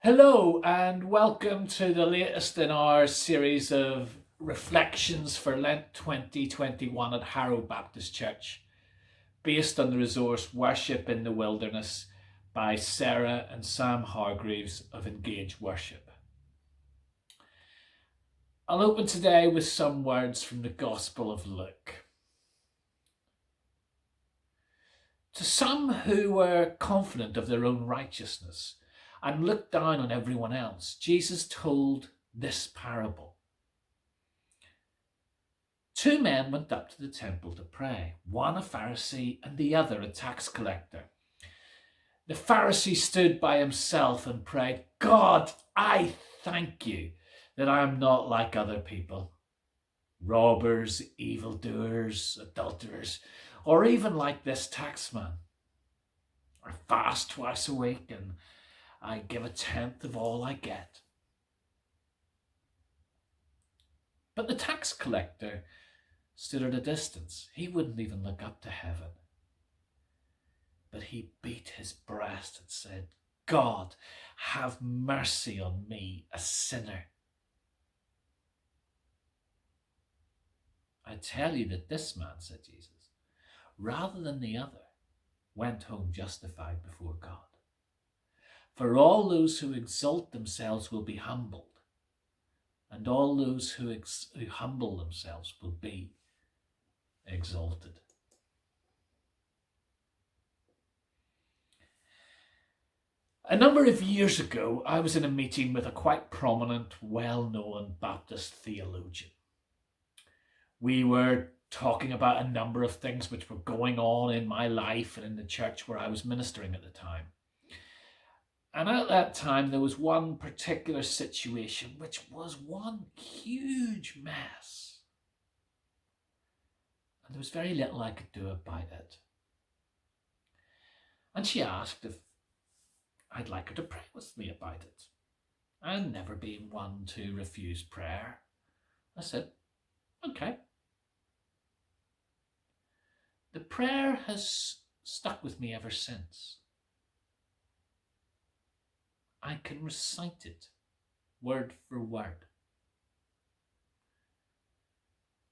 Hello and welcome to the latest in our series of reflections for Lent 2021 at Harrow Baptist Church, based on the resource Worship in the Wilderness by Sara and Sam Hargreaves of Engage Worship. I'll open today with some words from the Gospel of Luke. To some who were confident of their own righteousness and looked down on everyone else, Jesus told this parable. Two men went up to the temple to pray, one a Pharisee and the other a tax collector. The Pharisee stood by himself and prayed, "God, I thank you that I am not like other people, robbers, evildoers, adulterers, or even like this taxman. I fast twice a week and I give a tenth of all I get." But the tax collector stood at a distance. He wouldn't even look up to heaven. But he beat his breast and said, "God, have mercy on me, a sinner." "I tell you that this man," said Jesus, "rather than the other, went home justified before God. For all those who exalt themselves will be humbled, and all those who humble themselves will be exalted." A number of years ago, I was in a meeting with a quite prominent, well-known Baptist theologian. We were talking about a number of things which were going on in my life and in the church where I was ministering at the time. And at that time, there was one particular situation which was one huge mess. And there was very little I could do about it. And she asked if I'd like her to pray with me about it. And never being one to refuse prayer, I said, "Okay." The prayer has stuck with me ever since. I can recite it word for word.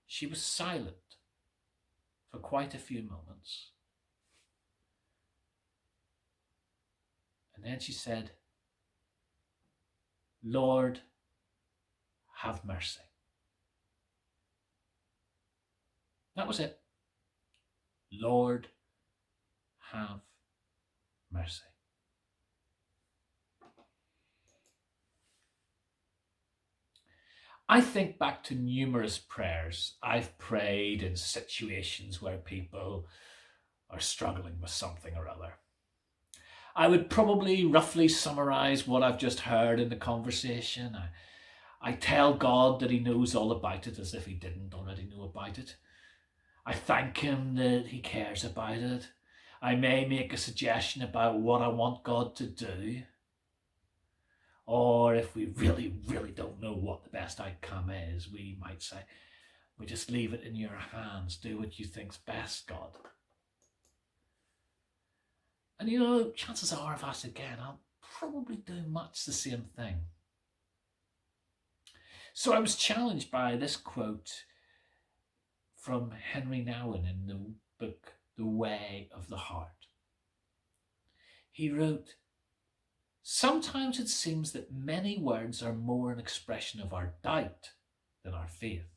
She was silent for quite a few moments. And then she said, "Lord, have mercy." That was it. Lord, have mercy. I think back to numerous prayers I've prayed in situations where people are struggling with something or other. I would probably roughly summarize what I've just heard in the conversation. I tell God that he knows all about it as if he didn't already know about it. I thank him that he cares about it. I may make a suggestion about what I want God to do. Or if we really, really don't know what the best outcome is, we might say, "We just leave it in your hands. Do what you think's best, God." And chances are if asked again, I'll probably do much the same thing. So I was challenged by this quote from Henry Nouwen in the book The Way of the Heart. He wrote, "Sometimes it seems that many words are more an expression of our doubt than our faith.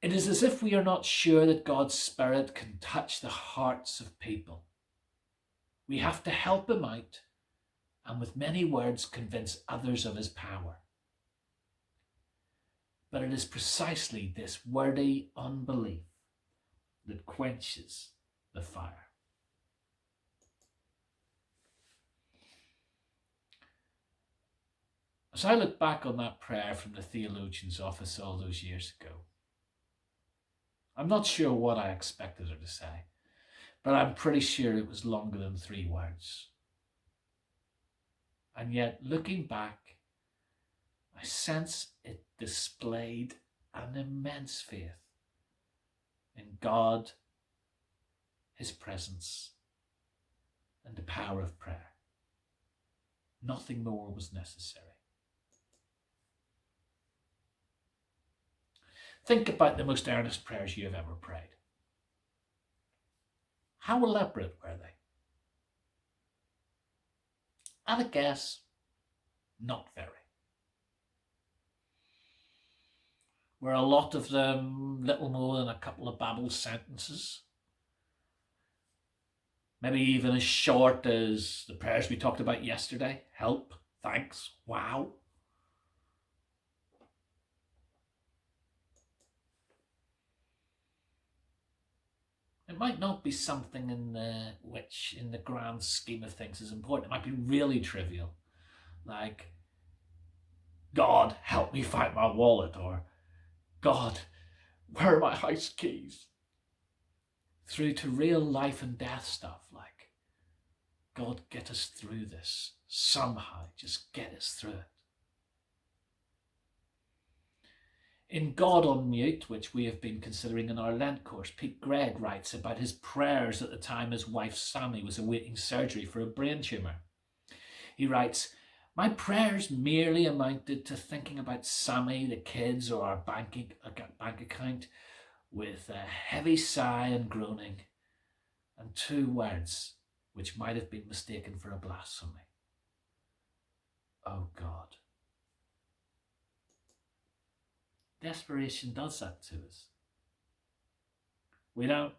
It is as if we are not sure that God's Spirit can touch the hearts of people. We have to help him out and with many words convince others of his power. But it is precisely this wordy unbelief that quenches the fire." As I look back on that prayer from the theologian's office all those years ago, I'm not sure what I expected her to say, but I'm pretty sure it was longer than 3 words. And yet, looking back, I sense it displayed an immense faith in God, his presence, and the power of prayer. Nothing more was necessary. Think about the most earnest prayers you have ever prayed. How elaborate were they? I'd guess not very. Were a lot of them little more than a couple of babbled sentences? Maybe even as short as the prayers we talked about yesterday. Help, thanks, wow. It might not be something which in the grand scheme of things is important. It might be really trivial. Like, God, help me find my wallet, or God, where are my house keys? Through to real life and death stuff like, God, get us through this. Somehow, just get us through it. In God on Mute, which we have been considering in our Lent course, Pete Gregg writes about his prayers at the time his wife Sammy was awaiting surgery for a brain tumour. He writes, my prayers merely amounted to thinking about Sammy, the kids, or our bank account, with a heavy sigh and groaning, and 2 words which might have been mistaken for a blasphemy. Oh God. Desperation does that to us. We don't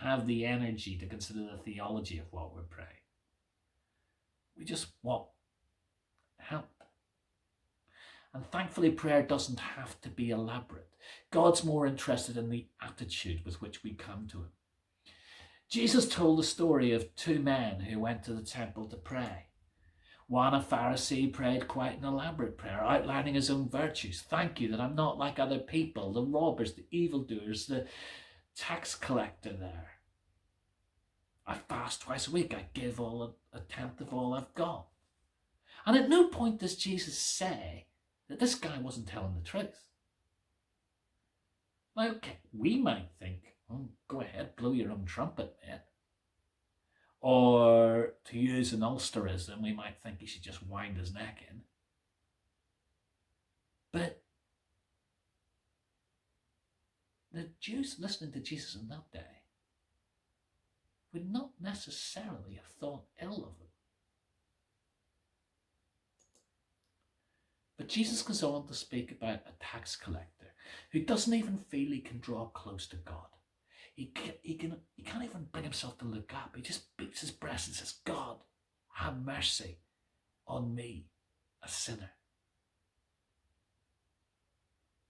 have the energy to consider the theology of what we're praying. We just want help. And thankfully, prayer doesn't have to be elaborate. God's more interested in the attitude with which we come to him. Jesus told the story of 2 men who went to the temple to pray. One, a Pharisee, prayed quite an elaborate prayer, outlining his own virtues. Thank you that I'm not like other people, the robbers, the evildoers, the tax collector there. I fast twice a week. I give a 10th of all I've got. And at no point does Jesus say that this guy wasn't telling the truth. Now, okay, we might think, oh, go ahead, blow your own trumpet, mate. Or to use an Ulsterism, we might think he should just wind his neck in. But the Jews listening to Jesus on that day would not necessarily have thought ill of him. But Jesus goes on to speak about a tax collector who doesn't even feel he can draw close to God. He can't even bring himself to look up. He just beats his breast and says, God, have mercy on me, a sinner.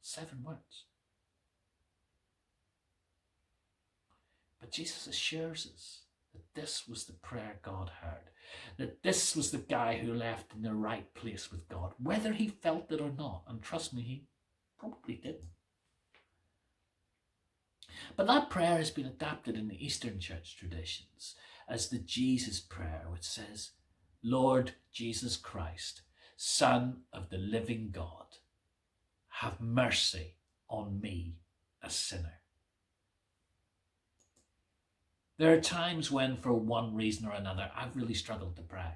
7 words. But Jesus assures us that this was the prayer God heard, that this was the guy who left in the right place with God, whether he felt it or not. And trust me, he probably didn't. But that prayer has been adapted in the Eastern Church traditions as the Jesus prayer, which says, Lord Jesus Christ, Son of the living God, have mercy on me, a sinner. There are times when, for one reason or another, I've really struggled to pray.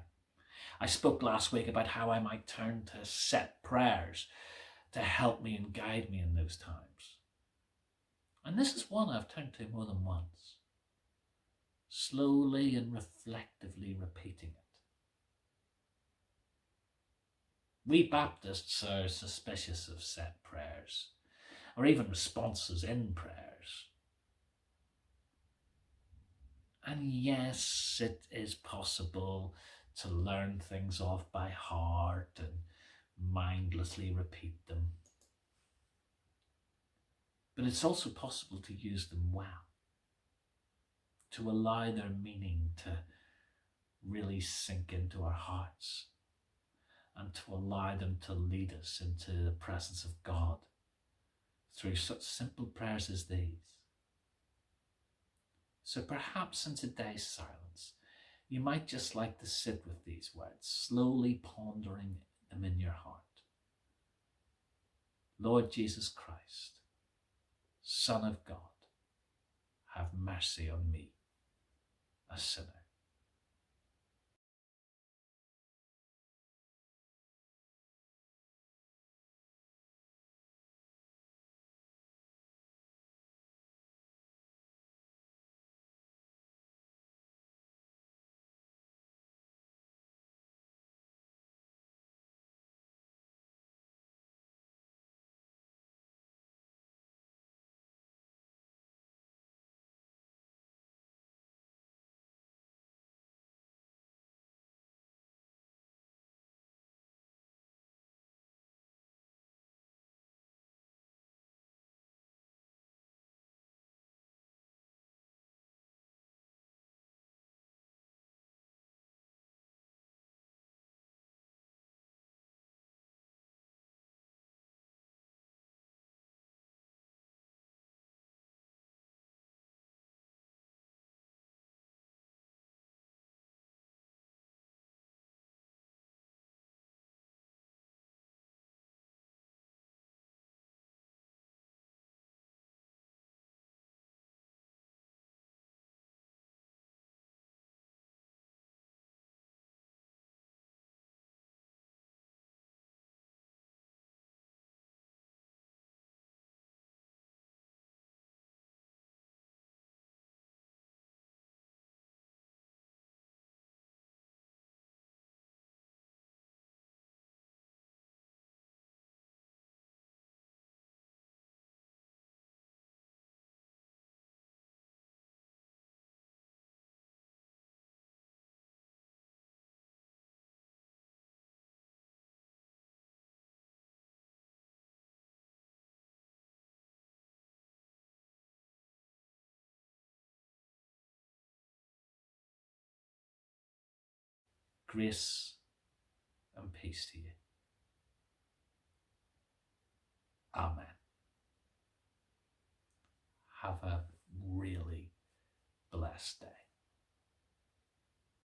I spoke last week about how I might turn to set prayers to help me and guide me in those times. And this is one I've turned to more than once, slowly and reflectively repeating it. We Baptists are suspicious of set prayers, or even responses in prayers. And yes, it is possible to learn things off by heart and mindlessly repeat them. But it's also possible to use them well, to allow their meaning to really sink into our hearts, and to allow them to lead us into the presence of God through such simple prayers as these. So perhaps in today's silence, you might just like to sit with these words, slowly pondering them in your heart. Lord Jesus Christ, Son of God, have mercy on me, a sinner. Grace and peace to you. Amen. Have a really blessed day.